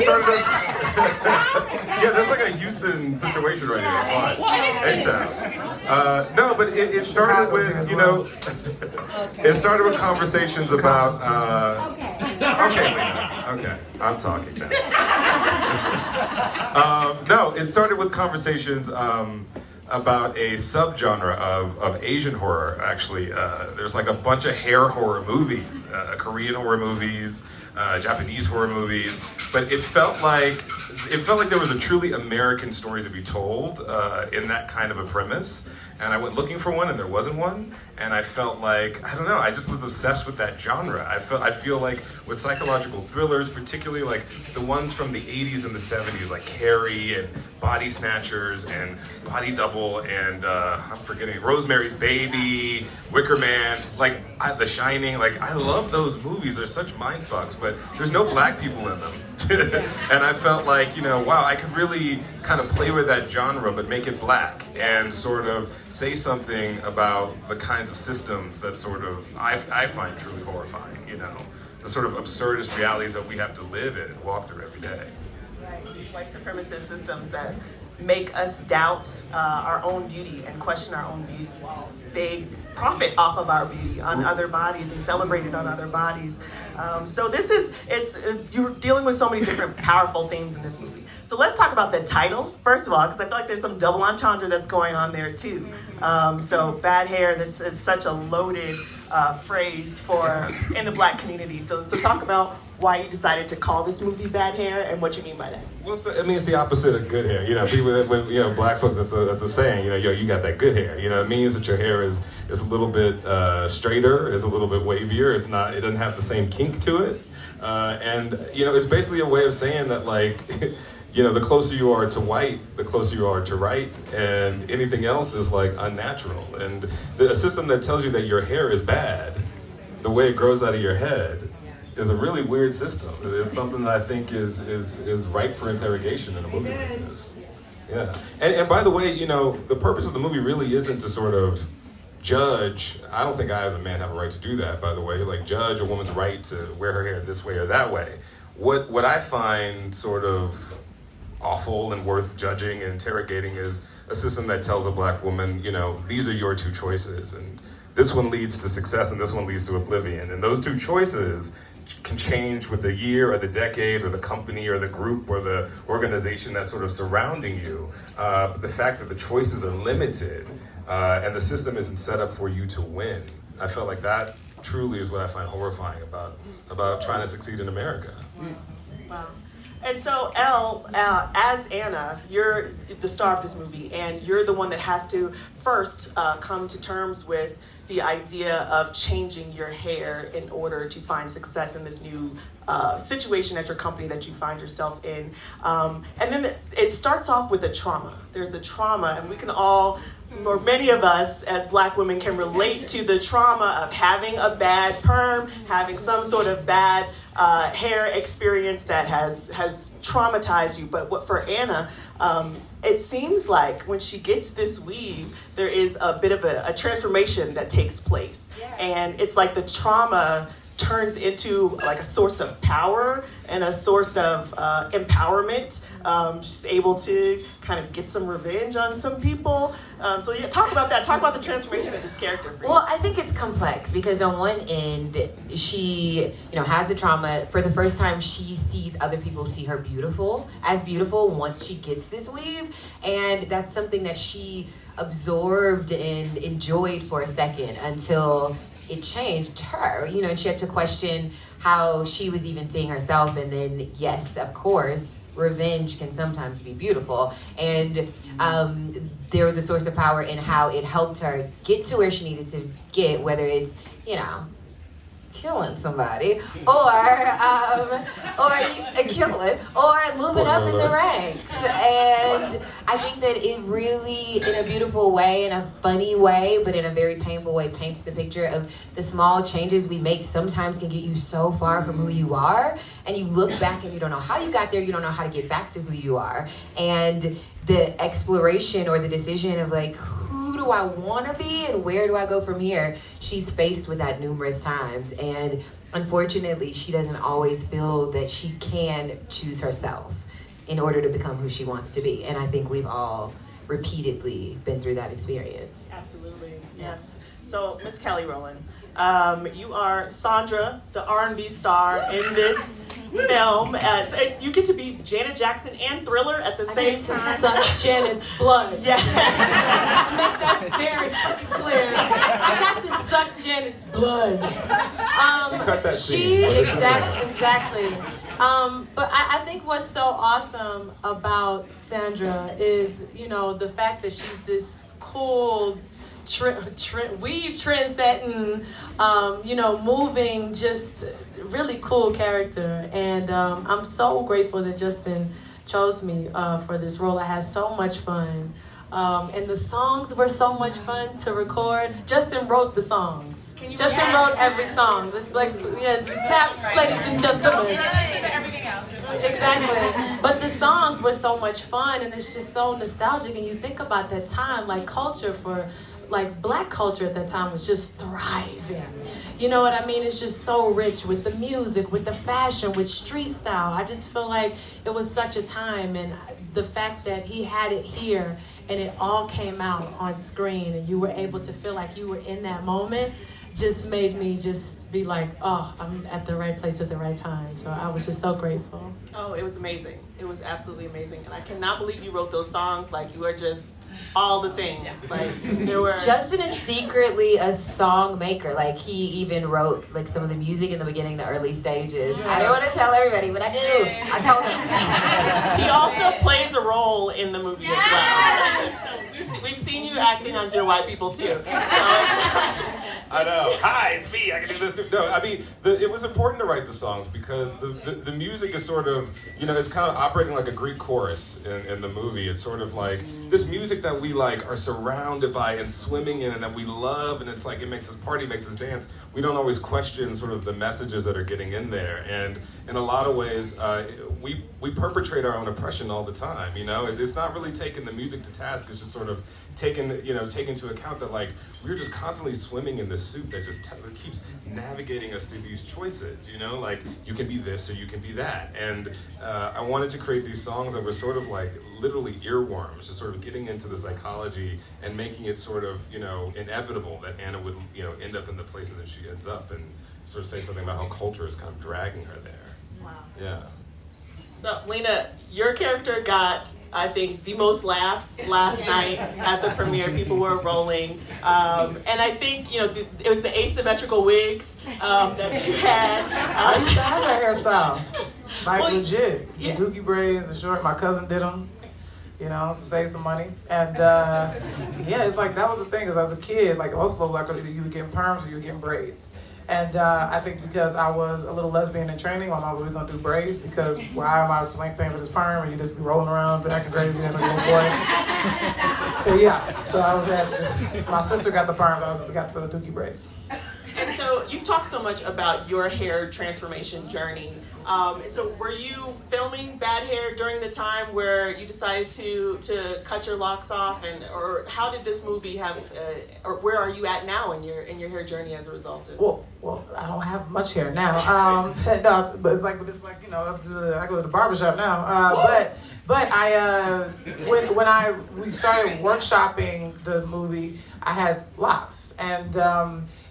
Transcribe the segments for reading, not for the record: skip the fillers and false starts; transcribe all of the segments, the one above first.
started as yeah, there's like a Houston situation right here. It's fine. H-Town. No, but it started with, you know, it started with conversations about, okay, Lena, okay, I'm talking now. No, it started with conversations about a subgenre of Asian horror, actually. There's like a bunch of hair horror movies, Korean horror movies, Japanese horror movies, but it felt like there was a truly American story to be told in that kind of a premise. And I went looking for one, and there wasn't one. And I felt like, I don't know, I just was obsessed with that genre. I feel like with psychological thrillers, particularly like the ones from the 80s and the 70s, like Carrie and Body Snatchers and Body Double and I'm forgetting Rosemary's Baby, Wicker Man, like The Shining. Like I love those movies. They're such mind fucks, but there's no black people in them. And I felt like, you know, wow, I could really kind of play with that genre, but make it black and sort of say something about the kinds of systems that sort of I find truly horrifying, you know, the sort of absurdist realities that we have to live in and walk through every day. Right, these white supremacist systems that make us doubt our own beauty and question our own beauty. They profit off of our beauty on other bodies and celebrate it on other bodies. So you're dealing with so many different powerful themes in this movie. So let's talk about the title, first of all, because I feel like there's some double entendre that's going on there too. So bad hair, this is such a loaded phrase for in the black community. So talk about why you decided to call this movie Bad Hair and what you mean by that. Well, I mean, it's the opposite of good hair. You know, people, when, you know, black folks, that's a saying, you know, yo, you got that good hair. You know, it means that your hair is a little bit straighter, is a little bit wavier. It doesn't have the same kink to it. And, you know, it's basically a way of saying that, like, you know, the closer you are to white, the closer you are to right, and anything else is, like, unnatural. And a system that tells you that your hair is bad, the way it grows out of your head, is a really weird system. It's something that I think is ripe for interrogation in a movie like this. Yeah. And by the way, you know, the purpose of the movie really isn't to sort of judge. I don't think I as a man have a right to do that, by the way, like judge a woman's right to wear her hair this way or that way. What I find sort of awful and worth judging and interrogating is a system that tells a black woman, you know, these are your two choices, and this one leads to success and this one leads to oblivion. And those two choices can change with the year or the decade or the company or the group or the organization that's sort of surrounding you. But the fact that the choices are limited and the system isn't set up for you to win, I felt like that truly is what I find horrifying about trying to succeed in America. Wow. And so, Elle, as Anna, you're the star of this movie, and you're the one that has to first come to terms with the idea of changing your hair in order to find success in this new situation at your company that you find yourself in. And then it starts off with a trauma. There's a trauma, and we can all, or many of us as black women can relate to the trauma of having a bad perm, having some sort of bad hair experience that has traumatized you. But for Anna, it seems like when she gets this weave, there is a bit of a transformation that takes place. Yeah. And it's like the trauma turns into like a source of power and a source of empowerment. She's able to kind of get some revenge on some people. So yeah, talk about that. Talk about the transformation of this character. Well, I think it's complex because on one end, she, you know, has the trauma. For the first time, she sees other people see her as beautiful once she gets this weave. And that's something that she absorbed and enjoyed for a second until it changed her, you know, and she had to question how she was even seeing herself. And then, yes, of course, revenge can sometimes be beautiful. And there was a source of power in how it helped her get to where she needed to get, whether it's, you know, killing somebody or killing or moving up in the ranks. And I think that it really, in a beautiful way, in a funny way, but in a very painful way, paints the picture of the small changes we make sometimes can get you so far from who you are, and you look back and you don't know how you got there, you don't know how to get back to who you are. And the exploration or the decision of like, who do I want to be and where do I go from here? She's faced with that numerous times. And unfortunately, she doesn't always feel that she can choose herself in order to become who she wants to be. And I think we've all repeatedly been through that experience. Absolutely, yes. So, Miss Kelly Rowland, you are Sandra, the R&B star in this film. You get to be Janet Jackson and Thriller at the same time. I suck Janet's blood. Yes. Let's make that very fucking clear. I got to suck Janet's blood. Cut that scene. Exactly. But I think what's so awesome about Sandra is, you know, the fact that she's this cool, weave trend-setting, you know, moving, just really cool character. And I'm so grateful that Justin chose me for this role. I had so much fun. And the songs were so much fun to record. Justin wrote the songs. Justin wrote every song. This like, yeah, snaps, ladies and gentlemen. Everything else. Exactly. But the songs were so much fun, and it's just so nostalgic. And you think about that time, like culture for, like black culture at that time was just thriving. You know what I mean? It's just so rich with the music, with the fashion, with street style. I just feel like it was such a time, and the fact that he had it here and it all came out on screen and you were able to feel like you were in that moment just made me just be like, oh, I'm at the right place at the right time. So I was just so grateful. Oh, it was amazing. It was absolutely amazing. And I cannot believe you wrote those songs. Like, you were just all the things. Like, there were... Justin is secretly a song maker. Like, he even wrote like some of the music in the beginning, the early stages. I didn't want to tell everybody, but I do. I told him. He also plays a role in the movie as well. We've seen you acting on Dear White People too. So I know. Hi, it's me. I can do this too. No, I mean, it was important to write the songs because the music is sort of, you know, it's kind of operating like a Greek chorus in the movie. It's sort of like this music that we like are surrounded by and swimming in and that we love, and it's like it makes us party, makes us dance. We don't always question sort of the messages that are getting in there, and in a lot of ways, we perpetrate our own oppression all the time. You know, it's not really taking the music to task. It's just sort of taking into account that like we're just constantly swimming in this soup that just keeps navigating us through these choices. You know, like you can be this or you can be that, and I wanted to create these songs that were sort of like literally earworms, just sort of getting into the psychology and making it sort of, you know, inevitable that Anna would, you know, end up in the places that she ends up, and sort of say something about how culture is kind of dragging her there. wow. Yeah. So, Lena, your character got, I think, the most laughs last night at the premiere. People were rolling. And I think, you know, it was the asymmetrical wigs that you had. I used to have that hairstyle. Like, Well, legit. yeah. The dookie braids, the short. My cousin did them, you know, to save some money. And, yeah, it's like, that was the thing, because as a kid, like, most of like, either you were getting perms or you were getting braids. And I think because I was a little lesbian in training, my mom was always gonna do braids, because why am I paying for this perm and you just be rolling around acting crazy as a little boy? So yeah, so I was at, my sister got the perm, I got the dookie braids. And so you've talked so much about your hair transformation journey. So were you filming Bad Hair during the time where you decided to cut your locks off, or how did this movie have, or where are you at now in your hair journey as a result of? Well, I don't have much hair now. No, but it's like you know, I go to the barbershop now. But I when we started workshopping the movie, I had locks, and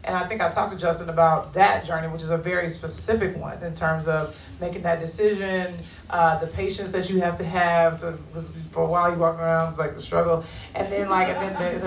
I think I talked to Justin about that journey, which is a very specific one in terms of making that decision, the patience that you have to have. For a while, you walk around, it's like the struggle, and then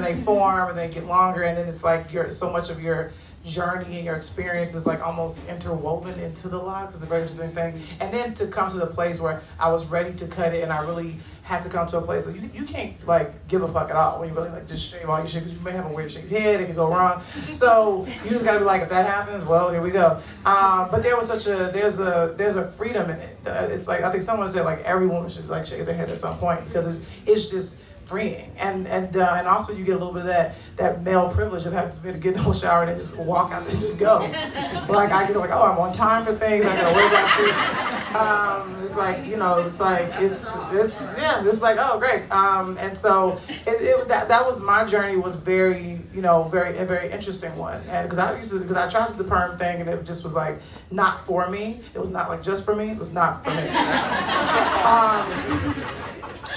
they form, and they get longer, and then it's like so much of your journey and your experience is like almost interwoven into the locks. It's a very interesting thing. And then to come to the place where I was ready to cut it, and I really had to come to a place where you can't like give a fuck at all when you really like just shave all your shit, because you may have a weird shaped head, it could go wrong. So you just gotta be like, if that happens, well, here we go. But there was there's a freedom in it. It's like, I think someone said like every woman should like shave their head at some point, because it's just freeing, and also you get a little bit of that male privilege of having to be able to get in the shower and then just walk out and just go. Like I get like, oh, I'm on time for things, I gotta worry about shit. It's like, you know, it's like, it's like, oh, great. And so that was my journey, was very, you know, a very interesting one. And because I tried the perm thing and it just was like not for me. It was not like just for me. It was not for me.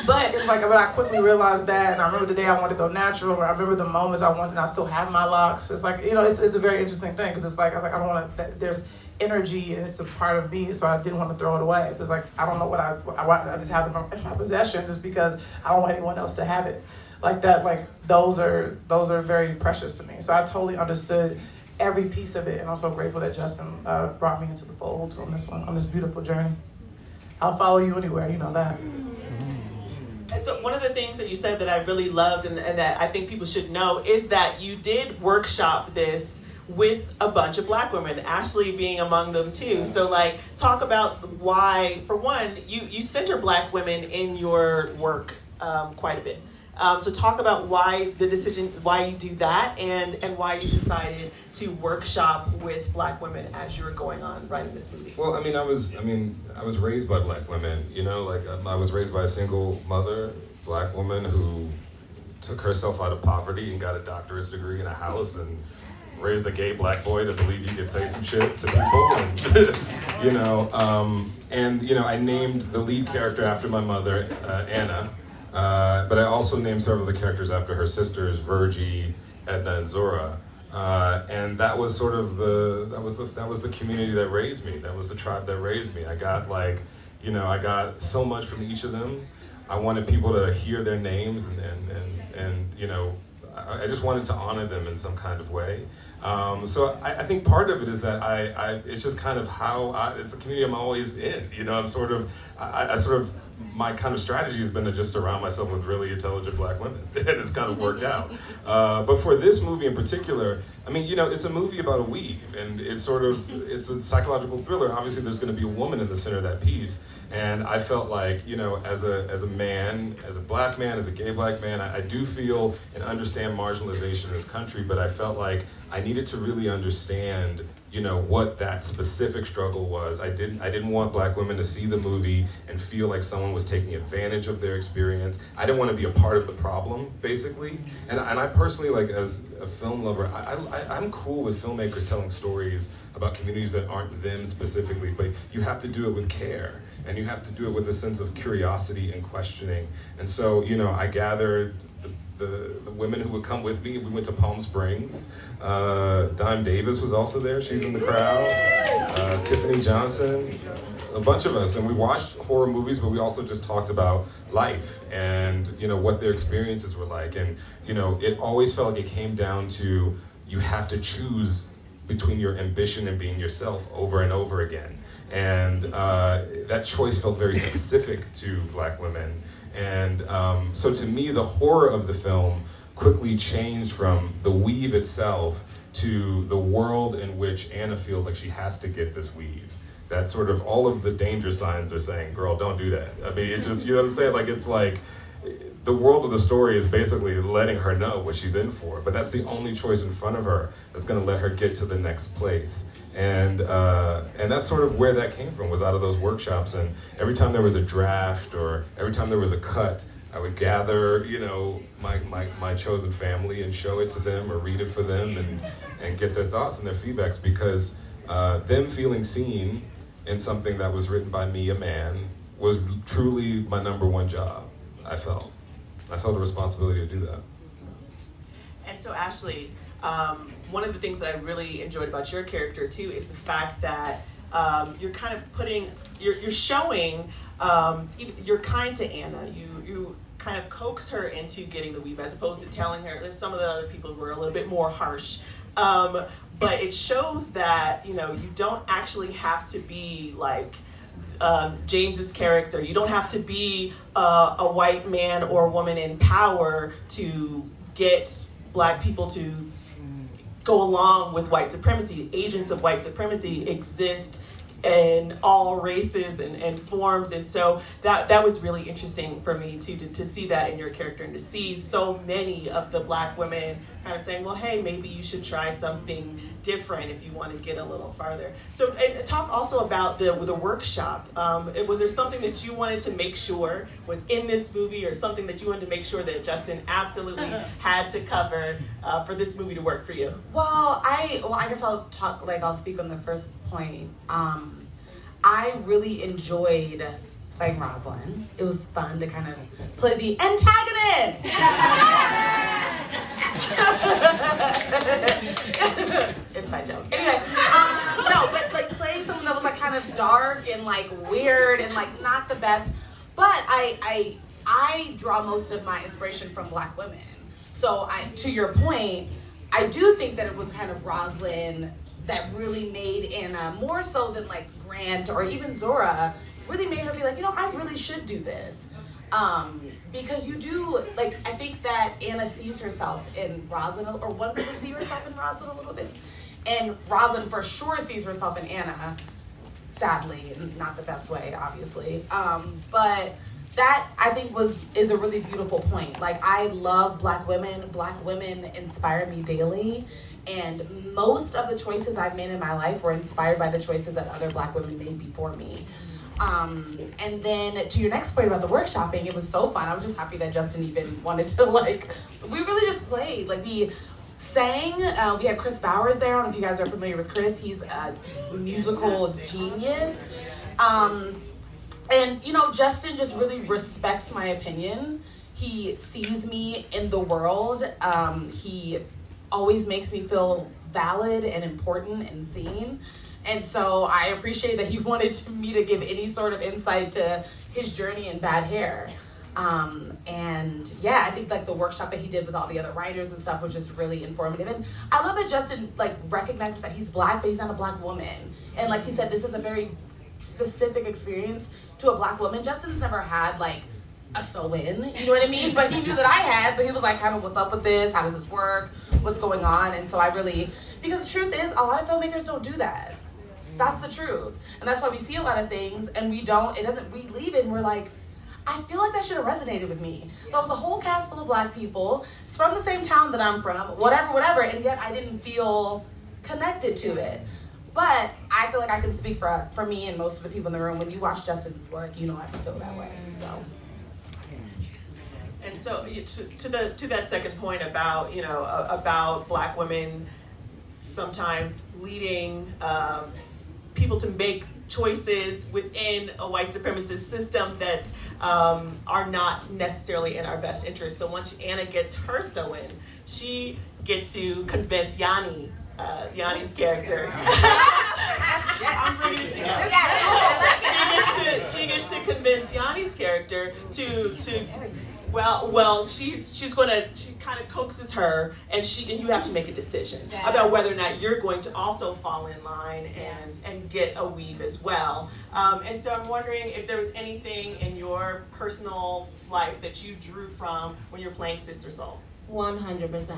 But it's like, but I quickly realized that, and I remember the day I wanted to go natural, or I remember the moments I wanted, and I still have my locks. It's like, you know, it's a very interesting thing, because it's like, I don't want to, there's energy, and it's a part of me, so I didn't want to throw it away. It's like, I don't know what I just have them in my possession, just because I don't want anyone else to have it. Like that, like, those are very precious to me. So I totally understood every piece of it, and I'm so grateful that Justin brought me into the fold on this one, on this beautiful journey. I'll follow you anywhere, you know that. And so one of the things that you said that I really loved and that I think people should know is that you did workshop this with a bunch of Black women, Ashley being among them too. So like, talk about why, for one, you center Black women in your work quite a bit. So talk about why the decision, why you do that, and why you decided to workshop with Black women as you were going on writing this movie. Well, I was raised by Black women, you know, like I was raised by a single mother, Black woman who took herself out of poverty and got a doctorate degree in a house and raised a gay Black boy to believe he could say some shit to people, and, you know, I named the lead character after my mother, Anna. But I also named several of the characters after her sisters, Virgie, Edna, and Zora. And that was sort of that was the community that raised me. That was the tribe that raised me. I got I got so much from each of them. I wanted people to hear their names and you know, I just wanted to honor them in some kind of way. So I think part of it is that it's just kind of how it's a community I'm always in. You know, I'm sort of, my kind of strategy has been to just surround myself with really intelligent Black women, and it's kind of worked out. But for this movie in particular, I mean, you know, it's a movie about a weave, and it's a psychological thriller. Obviously, there's going to be a woman in the center of that piece, and I felt like, you know, as a man, as a Black man, as a gay Black man, I do feel and understand marginalization in this country, but I felt like I needed to really understand, you know, what that specific struggle was. I didn't want Black women to see the movie and feel like someone was taking advantage of their experience. I didn't want to be a part of the problem, basically. And I personally, like, as a film lover, I'm cool with filmmakers telling stories about communities that aren't them specifically, but you have to do it with care. And you have to do it with a sense of curiosity and questioning. And so, you know, I gathered the women who would come with me. We went to Palm Springs. Dime Davis was also there. She's in the crowd. Tiffany Johnson, a bunch of us. And we watched horror movies, but we also just talked about life and, you know, what their experiences were like. And, you know, it always felt like it came down to, you have to choose between your ambition and being yourself over and over again. And that choice felt very specific to Black women. And so to me, the horror of the film quickly changed from the weave itself to the world in which Anna feels like she has to get this weave. That sort of, all of the danger signs are saying, girl, don't do that. I mean, it just, you know what I'm saying? Like, it's like, the world of the story is basically letting her know what she's in for, but that's the only choice in front of her that's gonna let her get to the next place. And that's sort of where that came from, was out of those workshops. And every time there was a draft or every time there was a cut, I would gather, you know, my chosen family and show it to them or read it for them and get their thoughts and their feedbacks, because them feeling seen in something that was written by me, a man, was truly my number one job, I felt a responsibility to do that. And so Ashley, one of the things that I really enjoyed about your character too is the fact that you're kind of you're showing, you're kind to Anna. You kind of coax her into getting the weave, as opposed to telling her. There's some of the other people who are a little bit more harsh. But it shows that, you know, you don't actually have to be like James's character. You don't have to be a white man or woman in power to get Black people to go along with white supremacy. Agents of white supremacy exist in all races and forms, and so that was really interesting for me too, to see that in your character and to see so many of the Black women kind of saying, well, hey, maybe you should try something different if you want to get a little farther. So, and talk also about the workshop. Was there something that you wanted to make sure was in this movie, or something that you wanted to make sure that Justin absolutely had to cover for this movie to work for you? Well, I guess I'll speak on the first point. I really enjoyed playing Rosalind. It was fun to kind of play the antagonist. Inside joke. Anyway, no, but like playing someone that was like kind of dark and like weird and like not the best. But I draw most of my inspiration from Black women. So to your point, I do think that it was kind of Rosalind that really made Anna, more so than like Grant or even Zora, really made her be like, I really should do this. Because you do, like, I think that Anna sees herself in Rosalind, or wants to see herself in Rosalind a little bit. And Rosalind for sure sees herself in Anna, sadly, in not the best way, obviously. But that, I think, is a really beautiful point. Like, I love Black women. Black women inspire me daily. And most of the choices I've made in my life were inspired by the choices that other Black women made before me. And then to your next point about the workshopping, it was so fun. I was just happy that Justin even wanted to, we really just played. Like, we sang. We had Chris Bowers there. I don't know if you guys are familiar with Chris. He's a musical genius. And, Justin just really respects my opinion. He sees me in the world. He always makes me feel valid and important and seen. And so I appreciate that he wanted me to give any sort of insight to his journey in bad hair. And yeah, I think like the workshop that he did with all the other writers and stuff was just really informative. And I love that Justin recognizes that he's Black, but he's not a Black woman. And like he said, this is a very specific experience to a Black woman. Justin's never had a sew-in, you know what I mean? But he knew that I had, so he was like, kind of, what's up with this? How does this work? What's going on? And so because the truth is, a lot of filmmakers don't do that. That's the truth. And that's why we see a lot of things and we leave it and we're like, I feel like that should have resonated with me. There was a whole cast full of Black people. It's from the same town that I'm from, whatever, and yet I didn't feel connected to it. But I feel like I can speak for me and most of the people in the room. When you watch Justin's work, I feel that way, so. And so to that second point about, about Black women sometimes leading people to make choices within a white supremacist system that are not necessarily in our best interest. So once Anna gets her sew-in, she gets to convince Yanni's character. I'm ready to go. She gets to convince Yanni's character to she kind of coaxes her, and you have to make a decision about whether or not you're going to also fall in line and get a weave as well. And so I'm wondering if there was anything in your personal life that you drew from when you're playing Sister Soul. 100%.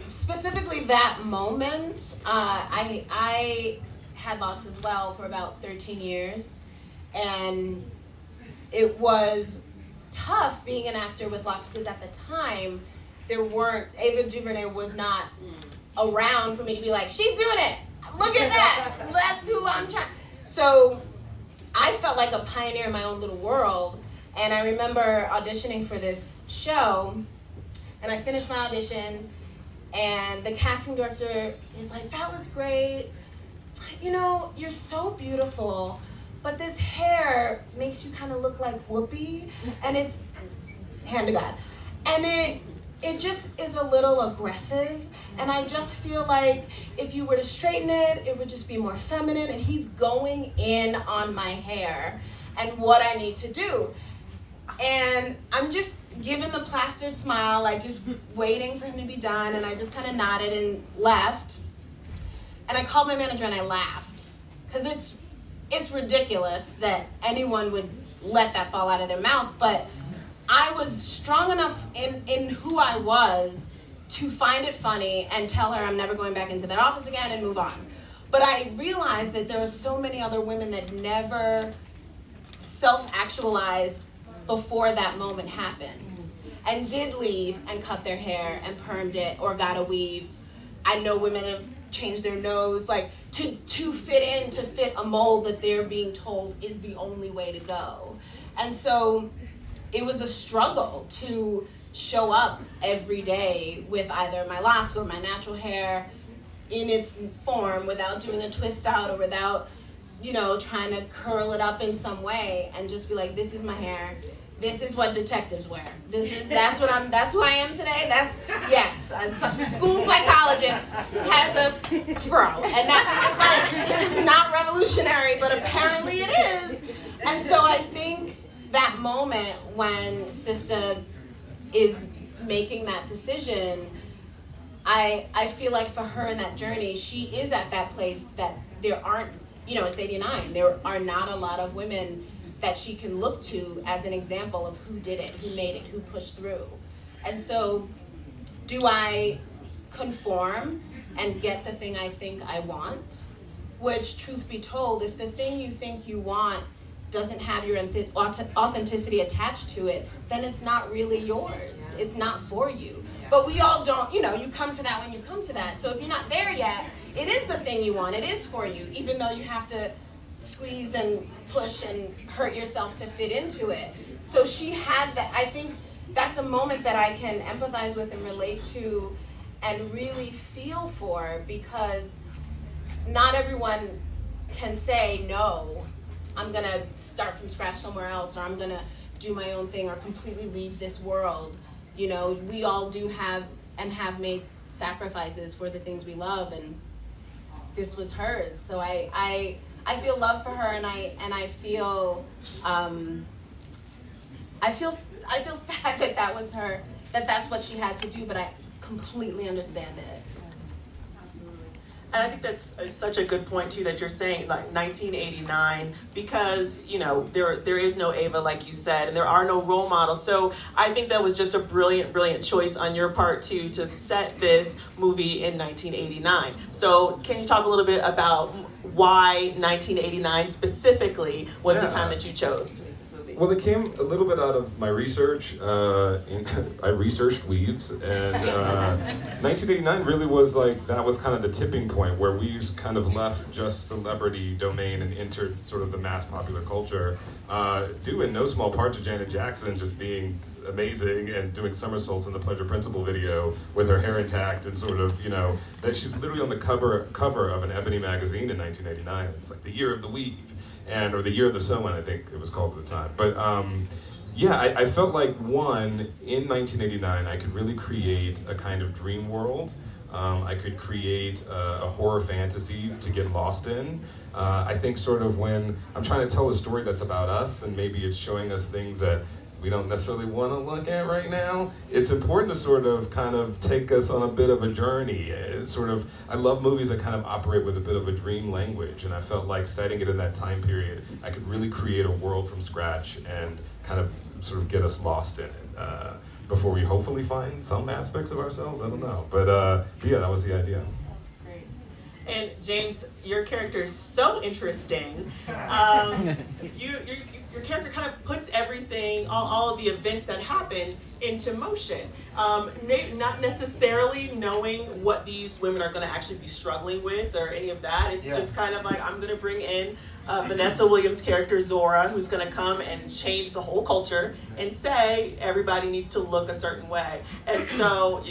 Specifically that moment, I had locks as well for about 13 years, and it was tough being an actor with locks because at the time Ava DuVernay was not around for me to be like, she's doing it, look at that, that's who I'm trying. So I felt like a pioneer in my own little world, and I remember auditioning for this show, and I finished my audition, and the casting director is like, that was great, you're so beautiful, but this hair makes you kind of look like Whoopi, and it's, hand to God, and it just is a little aggressive, and I just feel like if you were to straighten it, it would just be more feminine, and he's going in on my hair and what I need to do. And I'm just giving the plastered smile, like just waiting for him to be done, and I just kind of nodded and left. And I called my manager and I laughed, because it's ridiculous that anyone would let that fall out of their mouth, but I was strong enough in who I was to find it funny and tell her I'm never going back into that office again and move on. But I realized that there were so many other women that never self-actualized before that moment happened. and did leave and cut their hair and permed it or got a weave. I know women have changed their nose, like to fit a mold that they're being told is the only way to go. And so it was a struggle to show up every day with either my locks or my natural hair in its form without doing a twist out or without, trying to curl it up in some way, and just be like, this is my hair. This is what detectives wear. That's who I am today. Yes, a school psychologist has a fro. And this is not revolutionary, but apparently it is. And so I think that moment when Sista is making that decision, I feel like for her in that journey, she is at that place that there aren't, it's 89. There are not a lot of women that she can look to as an example of who did it, who made it, who pushed through. And so, do I conform and get the thing I think I want? Which, truth be told, if the thing you think you want doesn't have your authenticity attached to it, then it's not really yours. It's not for you. But we all don't, you come to that when you come to that. So if you're not there yet, it is the thing you want. It is for you, even though you have to squeeze and push and hurt yourself to fit into it. So she had that. I think that's a moment that I can empathize with and relate to and really feel for, because not everyone can say, no, I'm going to start from scratch somewhere else, or I'm going to do my own thing or completely leave this world. We all do have and have made sacrifices for the things we love, and this was hers. So I feel love for her, and I feel sad that that was her, that's what she had to do, but I completely understand it. And I think that's such a good point too, that you're saying like 1989, because there is no Ava, like you said, and there are no role models. So I think that was just a brilliant choice on your part too, to set this movie in 1989. So can you talk a little bit about why 1989 specifically was the time that you chose to make this movie? Well, it came a little bit out of my research. I researched weaves, and 1989 really was that was kind of the tipping point where weaves kind of left just celebrity domain and entered sort of the mass popular culture, due in no small part to Janet Jackson just being amazing and doing somersaults in the Pleasure Principle video with her hair intact, and sort of, that she's literally on the cover of an Ebony magazine in 1989. It's like the year of the weave, or the year of the sewing, I think it was called at the time. But I felt like, one, in 1989, I could really create a kind of dream world. I could create a horror fantasy to get lost in. I think sort of when I'm trying to tell a story that's about us, and maybe it's showing us things that we don't necessarily want to look at right now, it's important to sort of kind of take us on a bit of a journey. I love movies that kind of operate with a bit of a dream language, and I felt like setting it in that time period, I could really create a world from scratch and kind of sort of get us lost in it before we hopefully find some aspects of ourselves. I don't know, but yeah, that was the idea. Great. And James, your character is so interesting. Your character kind of puts everything, all of the events that happen, into motion. Maybe not necessarily knowing what these women are going to actually be struggling with or any of that. It's just kind of like, I'm going to bring in Vanessa Williams' character Zora, who's going to come and change the whole culture and say everybody needs to look a certain way. And so,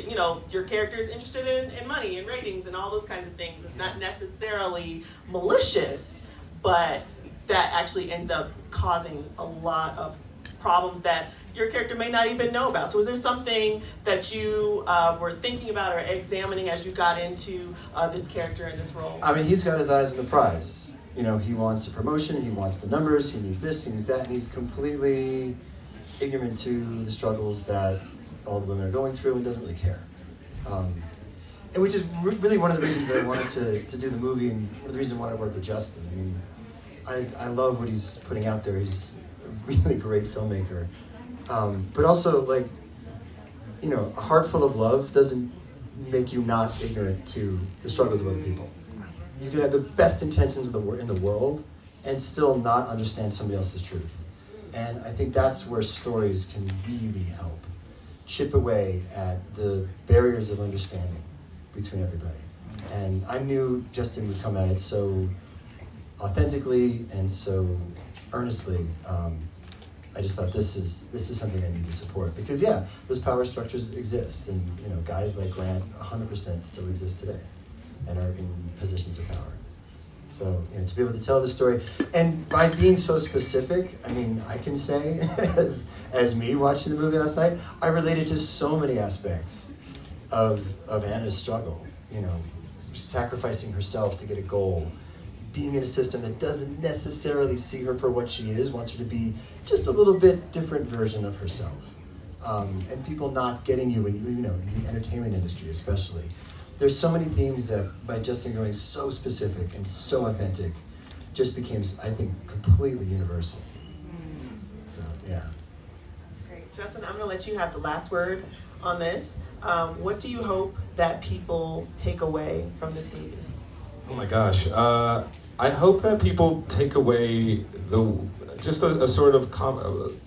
your character is interested in money and ratings and all those kinds of things. It's not necessarily malicious, but that actually ends up causing a lot of problems that your character may not even know about. So is there something that you were thinking about or examining as you got into this character and this role? I mean, he's got his eyes on the prize. He wants a promotion, he wants the numbers, he needs this, he needs that, and he's completely ignorant to the struggles that all the women are going through and doesn't really care. And which is really one of the reasons that I wanted to do the movie, and one of the reasons I wanted to work with Justin. I mean, I love what he's putting out there. He's a really great filmmaker. But also, a heart full of love doesn't make you not ignorant to the struggles of other people. You can have the best intentions in the world and still not understand somebody else's truth. And I think that's where stories can really help. chip away at the barriers of understanding between everybody. And I knew Justin would come at it so authentically and so earnestly. I just thought this is something I need to support, because yeah, those power structures exist, and guys like Grant 100% still exist today and are in positions of power. So to be able to tell the story, and by being so specific, I mean, I can say as me watching the movie last night, I related to so many aspects of Anna's struggle. Sacrificing herself to get a goal, being in a system that doesn't necessarily see her for what she is, wants her to be just a little bit different version of herself, and people not getting you in the entertainment industry especially. There's so many themes that by Justin going so specific and so authentic just became, I think, completely universal. So yeah. Great. Justin, I'm going to let you have the last word on this. What do you hope that people take away from this movie? Oh my gosh. I hope that people take away just a sort of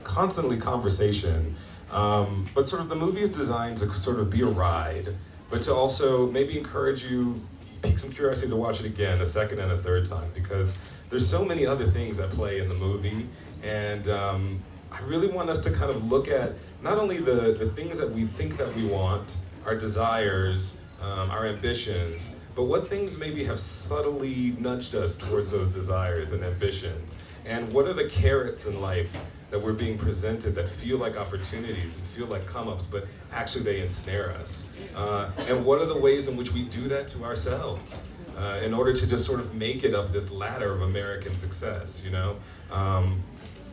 constantly conversation, but sort of the movie is designed to sort of be a ride, but to also maybe encourage you, pick some curiosity to watch it again, a second and a third time, because there's so many other things at play in the movie, and I really want us to kind of look at not only the things that we think that we want, our desires, our ambitions, but what things maybe have subtly nudged us towards those desires and ambitions, and what are the carrots in life that we're being presented that feel like opportunities and feel like come-ups, but actually they ensnare us. And what are the ways in which we do that to ourselves in order to just sort of make it up this ladder of American success,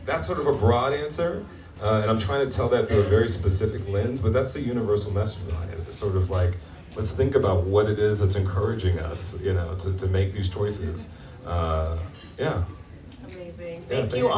That's sort of a broad answer, and I'm trying to tell that through a very specific lens, but that's the universal message behind it. It's sort of like, let's think about what it is that's encouraging us, to make these choices. Yeah. Amazing. Yeah, Thank you all.